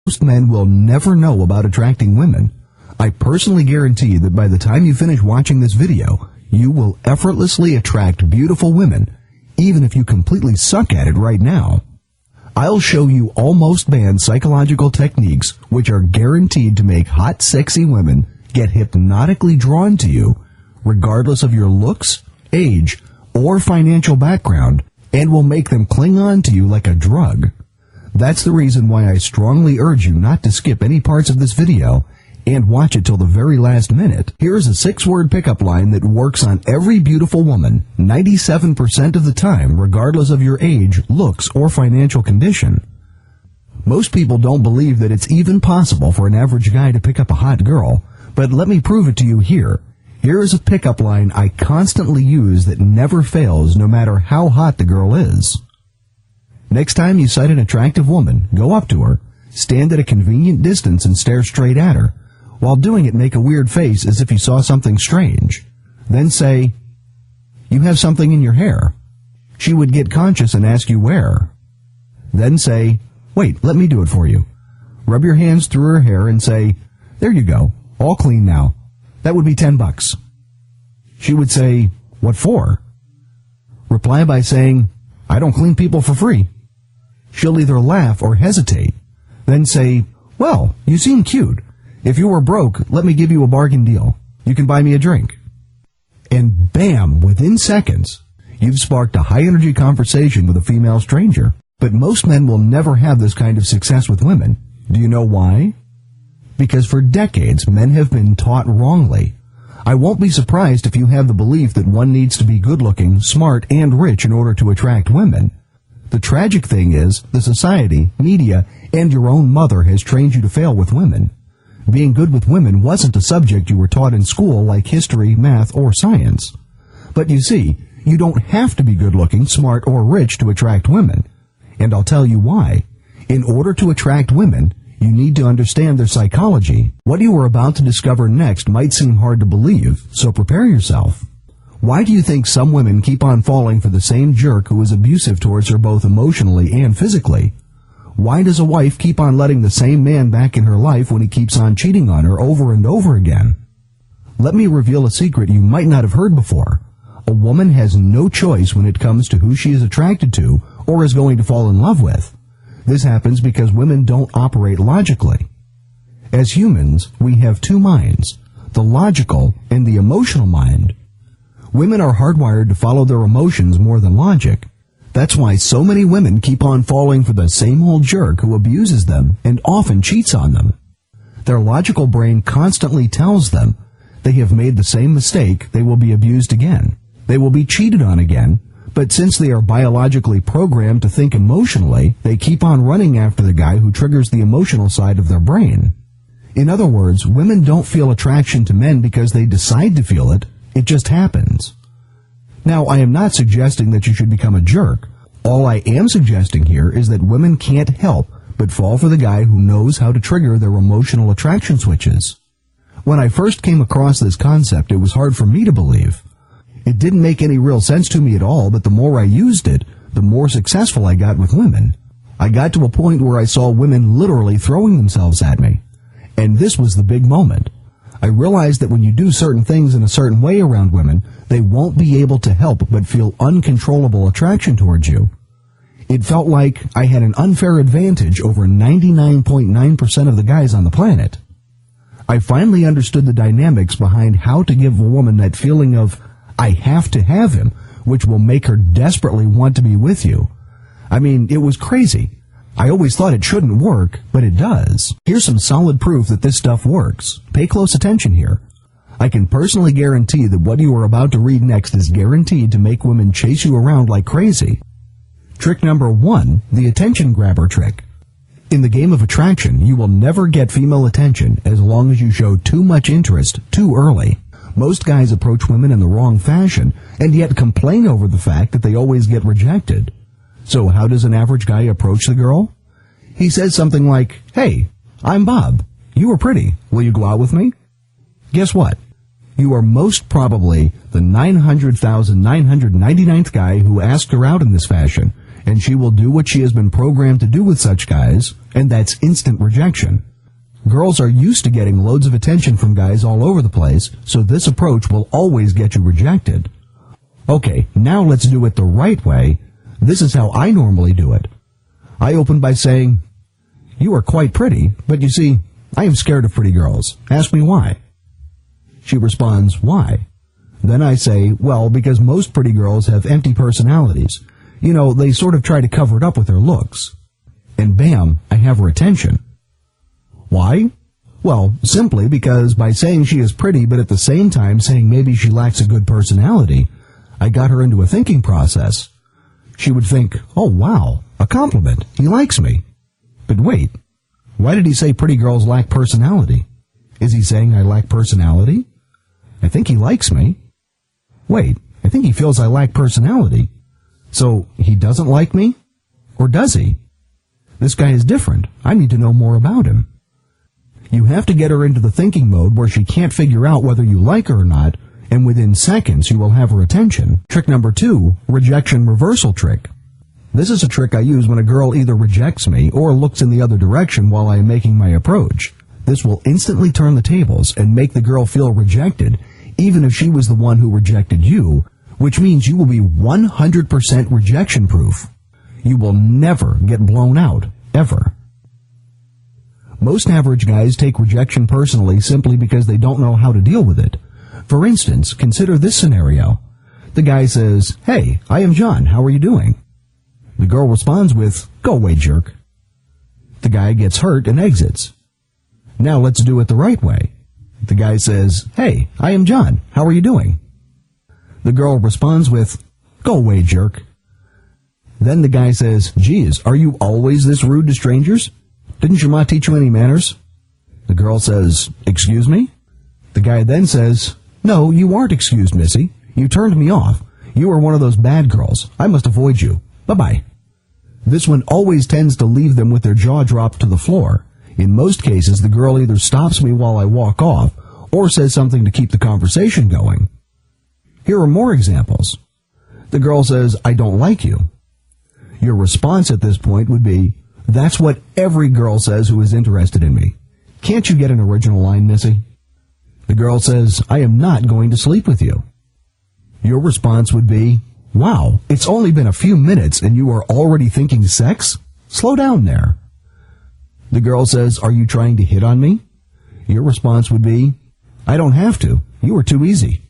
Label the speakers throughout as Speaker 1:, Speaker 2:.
Speaker 1: Most men will never know about attracting women. I personally guarantee that by the time you finish watching this video, you will effortlessly attract beautiful women, even if you completely suck at it right now. I'll show you almost banned psychological techniques which are guaranteed to make hot, sexy women get hypnotically drawn to you, regardless of your looks, age, or financial background, and will make them cling on to you like a drug. That's the reason why I strongly urge you not to skip any parts of this video and watch it till the very last minute. Here's a 6-word pickup line that works on every beautiful woman 97% of the time, regardless of your age, looks, or financial condition. Most people don't believe that it's even possible for an average guy to pick up a hot girl, but let me prove it to you here. Here is a pickup line I constantly use that never fails no matter how hot the girl is. Next time you sight an attractive woman, go up to her, stand at a convenient distance and stare straight at her. While doing it, make a weird face as if you saw something strange. Then say, "You have something in your hair." She would get conscious and ask you where. Then say, "Wait, let me do it for you." Rub your hands through her hair and say, "There you go, all clean now. That would be $10. She would say, "What for?" Reply by saying, "I don't clean people for free." She'll either laugh or hesitate. Then say, "Well, you seem cute. If you were broke, let me give you a bargain deal. You can buy me a drink." And bam, within seconds, you've sparked a high-energy conversation with a female stranger. But most men will never have this kind of success with women. Do you know why? Because for decades, men have been taught wrongly. I won't be surprised if you have the belief that one needs to be good-looking, smart, and rich in order to attract women. The tragic thing is, the society, media, and your own mother has trained you to fail with women. Being good with women wasn't a subject you were taught in school like history, math, or science. But you see, you don't have to be good-looking, smart, or rich to attract women. And I'll tell you why. In order to attract women, you need to understand their psychology. What you are about to discover next might seem hard to believe, so prepare yourself. Why do you think some women keep on falling for the same jerk who is abusive towards her both emotionally and physically? Why does a wife keep on letting the same man back in her life when he keeps on cheating on her over and over again? Let me reveal a secret you might not have heard before. A woman has no choice when it comes to who she is attracted to or is going to fall in love with. This happens because women don't operate logically. As humans, we have two minds, the logical and the emotional mind. Women are hardwired to follow their emotions more than logic. That's why so many women keep on falling for the same old jerk who abuses them and often cheats on them. Their logical brain constantly tells them they have made the same mistake, they will be abused again. They will be cheated on again, but since they are biologically programmed to think emotionally, they keep on running after the guy who triggers the emotional side of their brain. In other words, women don't feel attraction to men because they decide to feel it, it just happens. Now, I am not suggesting that you should become a jerk. All I am suggesting here is that women can't help but fall for the guy who knows how to trigger their emotional attraction switches. When I first came across this concept, it was hard for me to believe. It didn't make any real sense to me at all, but the more I used it, the more successful I got with women. I got to a point where I saw women literally throwing themselves at me. And this was the big moment. I realized that when you do certain things in a certain way around women, they won't be able to help but feel uncontrollable attraction towards you. It felt like I had an unfair advantage over 99.9% of the guys on the planet. I finally understood the dynamics behind how to give a woman that feeling of, I have to have him, which will make her desperately want to be with you. I mean, it was crazy. I always thought it shouldn't work, but it does. Here's some solid proof that this stuff works. Pay close attention here. I can personally guarantee that what you are about to read next is guaranteed to make women chase you around like crazy. Trick number 1, the attention grabber trick. In the game of attraction, you will never get female attention as long as you show too much interest too early. Most guys approach women in the wrong fashion and yet complain over the fact that they always get rejected. So how does an average guy approach the girl? He says something like, "Hey, I'm Bob. You are pretty. Will you go out with me?" Guess what? You are most probably the 900,999th guy who asked her out in this fashion, and she will do what she has been programmed to do with such guys, and that's instant rejection. Girls are used to getting loads of attention from guys all over the place, so this approach will always get you rejected. Okay, now let's do it the right way. This is how I normally do it. I open by saying, "You are quite pretty, but you see, I am scared of pretty girls. Ask me why." She responds, "Why?" Then I say, "Well, because most pretty girls have empty personalities. You know, they sort of try to cover it up with their looks." And bam, I have her attention. Why? Well, simply because by saying she is pretty, but at the same time saying maybe she lacks a good personality, I got her into a thinking process. She would think, "Oh wow, a compliment, he likes me." But wait, why did he say pretty girls lack personality? Is he saying I lack personality? I think he likes me. Wait, I think he feels I lack personality. So he doesn't like me? Or does he? This guy is different. I need to know more about him. You have to get her into the thinking mode where she can't figure out whether you like her or not, and within seconds you will have her attention. Trick number 2, rejection reversal trick. This is a trick I use when a girl either rejects me or looks in the other direction while I am making my approach. This will instantly turn the tables and make the girl feel rejected, even if she was the one who rejected you, which means you will be 100% rejection proof. You will never get blown out, ever. Most average guys take rejection personally simply because they don't know how to deal with it. For instance, consider this scenario. The guy says, "Hey, I am John, how are you doing?" The girl responds with, "Go away, jerk." The guy gets hurt and exits. Now let's do it the right way. The guy says, "Hey, I am John, how are you doing?" The girl responds with, "Go away, jerk." Then the guy says, "Geez, are you always this rude to strangers? Didn't your ma teach you any manners?" The girl says, "Excuse me?" The guy then says, "No, you aren't excused, missy. You turned me off. You are one of those bad girls. I must avoid you. Bye-bye." This one always tends to leave them with their jaw dropped to the floor. In most cases, the girl either stops me while I walk off or says something to keep the conversation going. Here are more examples. The girl says, "I don't like you." Your response at this point would be, "That's what every girl says who is interested in me. Can't you get an original line, missy?" The girl says, "I am not going to sleep with you." Your response would be, "Wow, it's only been a few minutes and you are already thinking sex? Slow down there." The girl says, "Are you trying to hit on me?" Your response would be, "I don't have to. You are too easy."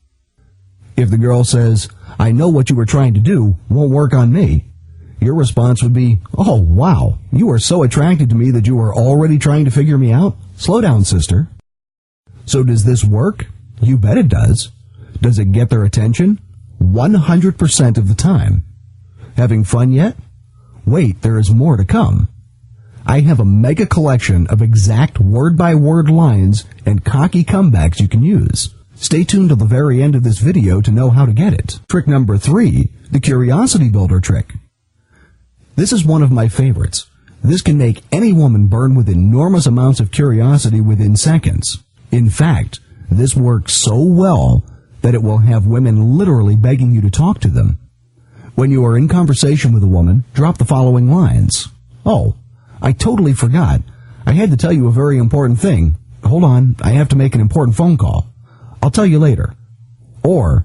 Speaker 1: If the girl says, "I know what you were trying to do won't work on me," your response would be, "Oh, wow, you are so attracted to me that you are already trying to figure me out? Slow down, sister." So does this work? You bet it does. Does it get their attention? 100% of the time. Having fun yet? Wait, there is more to come. I have a mega collection of exact word-by-word lines and cocky comebacks you can use. Stay tuned till the very end of this video to know how to get it. Trick number 3, the curiosity builder trick. This is one of my favorites. This can make any woman burn with enormous amounts of curiosity within seconds. In fact, this works so well that it will have women literally begging you to talk to them. When you are in conversation with a woman, drop the following lines. "Oh, I totally forgot. I had to tell you a very important thing. Hold on, I have to make an important phone call. I'll tell you later." Or,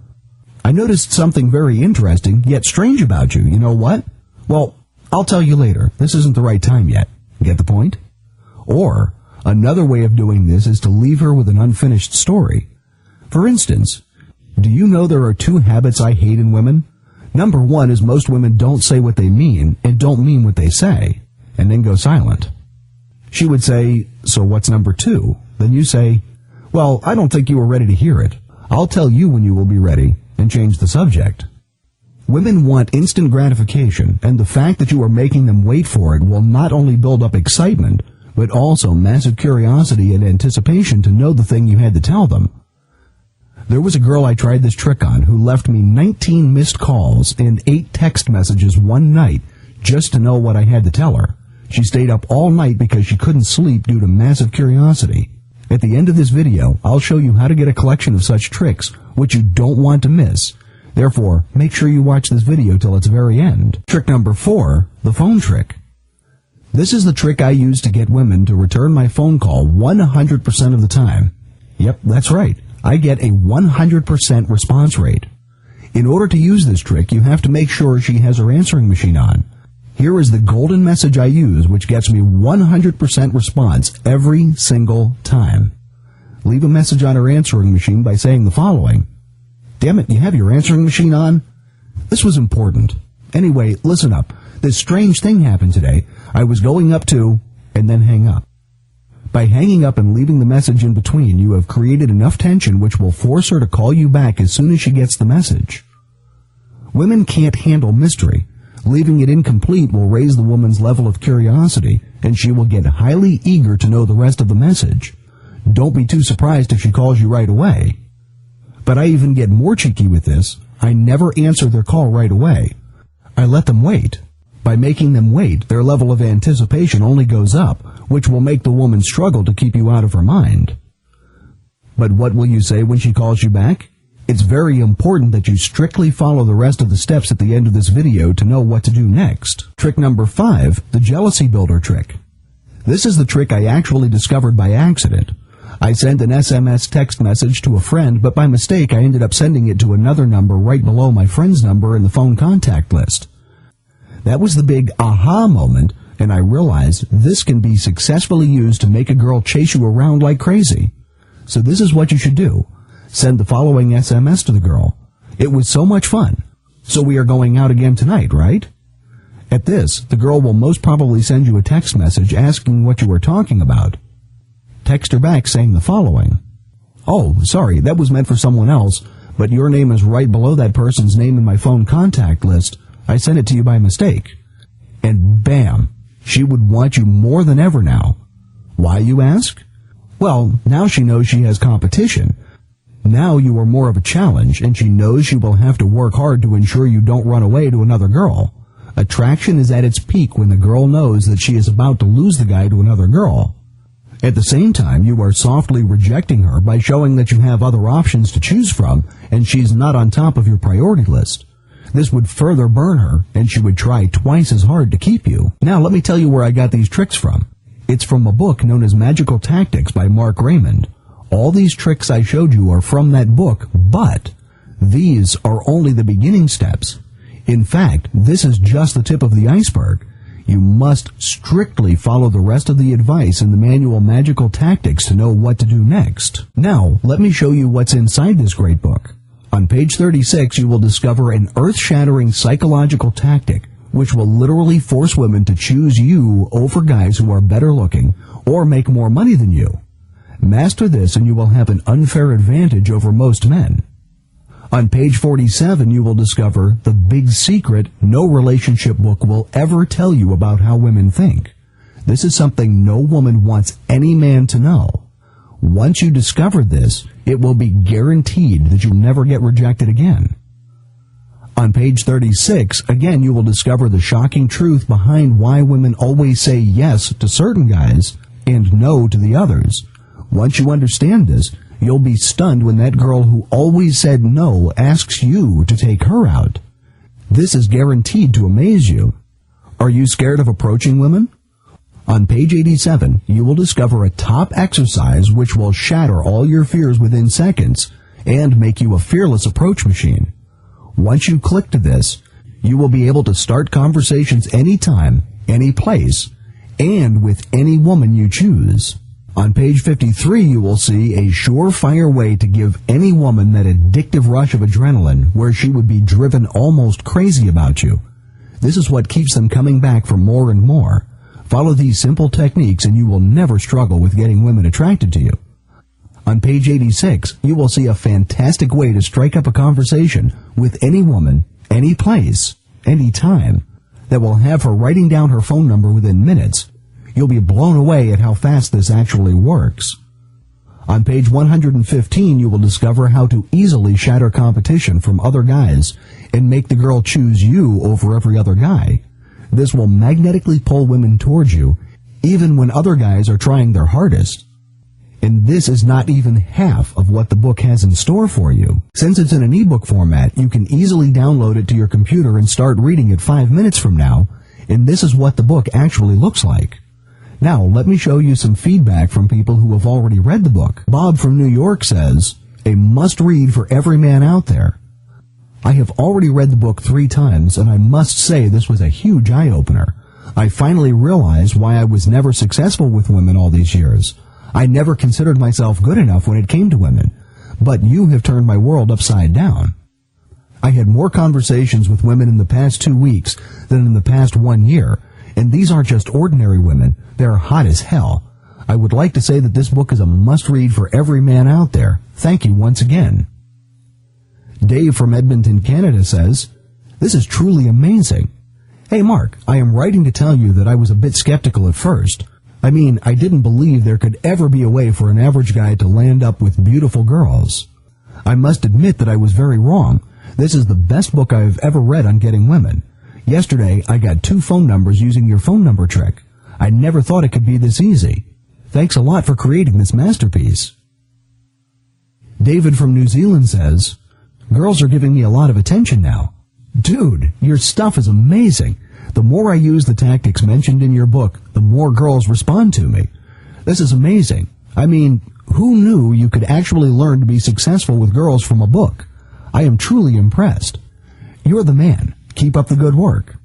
Speaker 1: "I noticed something very interesting yet strange about you. You know what? Well, I'll tell you later. This isn't the right time yet." Get the point? Or, another way of doing this is to leave her with an unfinished story. For instance, do you know there are 2 habits I hate in women? Number 1 is most women don't say what they mean and don't mean what they say, and then go silent. She would say, "So what's number 2? Then you say, "Well, I don't think you were ready to hear it. I'll tell you when you will be ready," and change the subject. Women want instant gratification, and the fact that you are making them wait for it will not only build up excitement, but also massive curiosity and anticipation to know the thing you had to tell them. There was a girl I tried this trick on who left me 19 missed calls and 8 text messages one night just to know what I had to tell her. She stayed up all night because she couldn't sleep due to massive curiosity. At the end of this video, I'll show you how to get a collection of such tricks, which you don't want to miss. Therefore, make sure you watch this video till its very end. Trick number 4, the phone trick. This is the trick I use to get women to return my phone call 100% of the time. Yep, that's right. I get a 100% response rate. In order to use this trick, you have to make sure she has her answering machine on. Here is the golden message I use, which gets me 100% response every single time. Leave a message on her answering machine by saying the following: "Damn it, you have your answering machine on?" This was important. Anyway, listen up. This strange thing happened today. I was going up to, and then hang up. By hanging up and leaving the message in between, you have created enough tension which will force her to call you back as soon as she gets the message. Women can't handle mystery. Leaving it incomplete will raise the woman's level of curiosity, and she will get highly eager to know the rest of the message. Don't be too surprised if she calls you right away. But I even get more cheeky with this. I never answer their call right away. I let them wait. By making them wait, their level of anticipation only goes up, which will make the woman struggle to keep you out of her mind. But what will you say when she calls you back? It's very important that you strictly follow the rest of the steps at the end of this video to know what to do next. Trick number 5, the jealousy builder trick. This is the trick I actually discovered by accident. I sent an SMS text message to a friend, but by mistake I ended up sending it to another number right below my friend's number in the phone contact list. That was the big aha moment, and I realized this can be successfully used to make a girl chase you around like crazy. So this is what you should do. Send the following SMS to the girl: "It was so much fun. So we are going out again tonight, right?" At this, the girl will most probably send you a text message asking what you were talking about. Text her back saying the following: "Oh, sorry, that was meant for someone else, but your name is right below that person's name in my phone contact list. I sent it to you by mistake." And bam, she would want you more than ever now. Why, you ask? Well, now she knows she has competition. Now you are more of a challenge, and she knows she will have to work hard to ensure you don't run away to another girl. Attraction is at its peak when the girl knows that she is about to lose the guy to another girl. At the same time, you are softly rejecting her by showing that you have other options to choose from, and she's not on top of your priority list. This would further burn her, and she would try twice as hard to keep you. Now let me tell you where I got these tricks from. It's from a book known as Magical Tactics by Mark Raymond. All these tricks I showed you are from that book, but these are only the beginning steps. In fact, this is just the tip of the iceberg. You must strictly follow the rest of the advice in the manual Magical Tactics to know what to do next. Now, let me show you what's inside this great book. On page 36, you will discover an earth-shattering psychological tactic which will literally force women to choose you over guys who are better looking or make more money than you. Master this and you will have an unfair advantage over most men. On page 47, you will discover the big secret no relationship book will ever tell you about how women think. This is something no woman wants any man to know. Once you discover this, it will be guaranteed that you'll never get rejected again. On page 36, again, you will discover the shocking truth behind why women always say yes to certain guys and no to the others. Once you understand this, you'll be stunned when that girl who always said no asks you to take her out. This is guaranteed to amaze you. Are you scared of approaching women? On page 87, you will discover a top exercise which will shatter all your fears within seconds and make you a fearless approach machine. Once you click to this, you will be able to start conversations anytime, any place, and with any woman you choose. On page 53, you will see a surefire way to give any woman that addictive rush of adrenaline where she would be driven almost crazy about you. This is what keeps them coming back for more and more. Follow these simple techniques and you will never struggle with getting women attracted to you. On page 86, you will see a fantastic way to strike up a conversation with any woman, any place, any time, that will have her writing down her phone number within minutes. You'll be blown away at how fast this actually works. On page 115, you will discover how to easily shatter competition from other guys and make the girl choose you over every other guy. This will magnetically pull women towards you, even when other guys are trying their hardest. And this is not even half of what the book has in store for you. Since it's in an ebook format, you can easily download it to your computer and start reading it 5 minutes from now, and this is what the book actually looks like. Now, let me show you some feedback from people who have already read the book. Bob from New York says, "A must-read for every man out there. I have already read the book 3 times, and I must say this was a huge eye-opener. I finally realized why I was never successful with women all these years. I never considered myself good enough when it came to women, but you have turned my world upside down. I had more conversations with women in the past 2 weeks than in the past 1 year, and these aren't just ordinary women. They're hot as hell. I would like to say that this book is a must-read for every man out there. Thank you once again." Dave from Edmonton, Canada says, "This is truly amazing. Hey Mark, I am writing to tell you that I was a bit skeptical at first. I mean, I didn't believe there could ever be a way for an average guy to land up with beautiful girls. I must admit that I was very wrong. This is the best book I have ever read on getting women. Yesterday, I got 2 phone numbers using your phone number trick. I never thought it could be this easy. Thanks a lot for creating this masterpiece." David from New Zealand says, "Girls are giving me a lot of attention now. Dude, your stuff is amazing. The more I use the tactics mentioned in your book, the more girls respond to me. This is amazing. I mean, who knew you could actually learn to be successful with girls from a book? I am truly impressed. You're the man. Keep up the good work."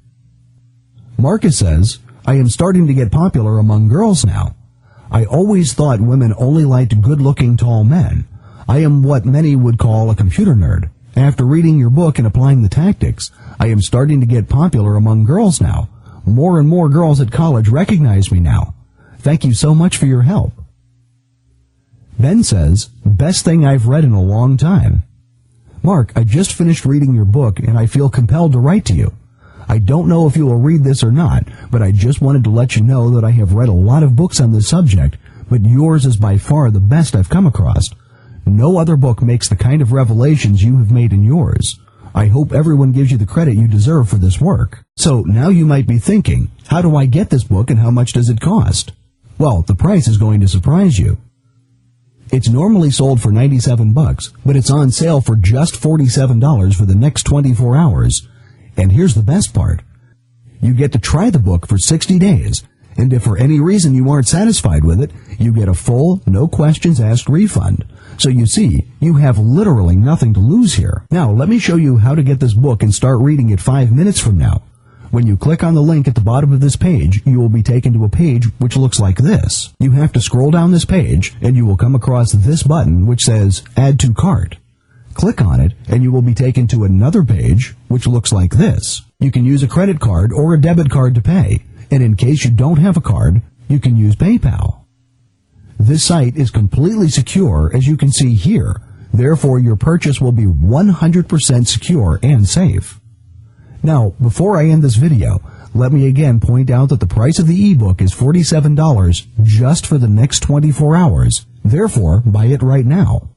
Speaker 1: Marcus says, "I am starting to get popular among girls now. I always thought women only liked good-looking tall men. I am what many would call a computer nerd. After reading your book and applying the tactics, I am starting to get popular among girls now. More and more girls at college recognize me now. Thank you so much for your help." Ben says, "Best thing I've read in a long time. Mark, I just finished reading your book and I feel compelled to write to you. I don't know if you will read this or not, but I just wanted to let you know that I have read a lot of books on this subject, but yours is by far the best I've come across. No other book makes the kind of revelations you have made in yours. I hope everyone gives you the credit you deserve for this work." So now you might be thinking, how do I get this book and how much does it cost? Well, the price is going to surprise you. It's normally sold for $97, but it's on sale for just $47 for the next 24 hours. And here's the best part. You get to try the book for 60 days, and if for any reason you aren't satisfied with it, you get a full, no questions asked refund. So you see, you have literally nothing to lose here. Now, let me show you how to get this book and start reading it 5 minutes from now. When you click on the link at the bottom of this page, you will be taken to a page which looks like this. You have to scroll down this page, and you will come across this button which says Add to Cart. Click on it, and you will be taken to another page which looks like this. You can use a credit card or a debit card to pay, and in case you don't have a card, you can use PayPal. This site is completely secure, as you can see here. Therefore, your purchase will be 100% secure and safe. Now, before I end this video, let me again point out that the price of the ebook is $47 just for the next 24 hours. Therefore, buy it right now.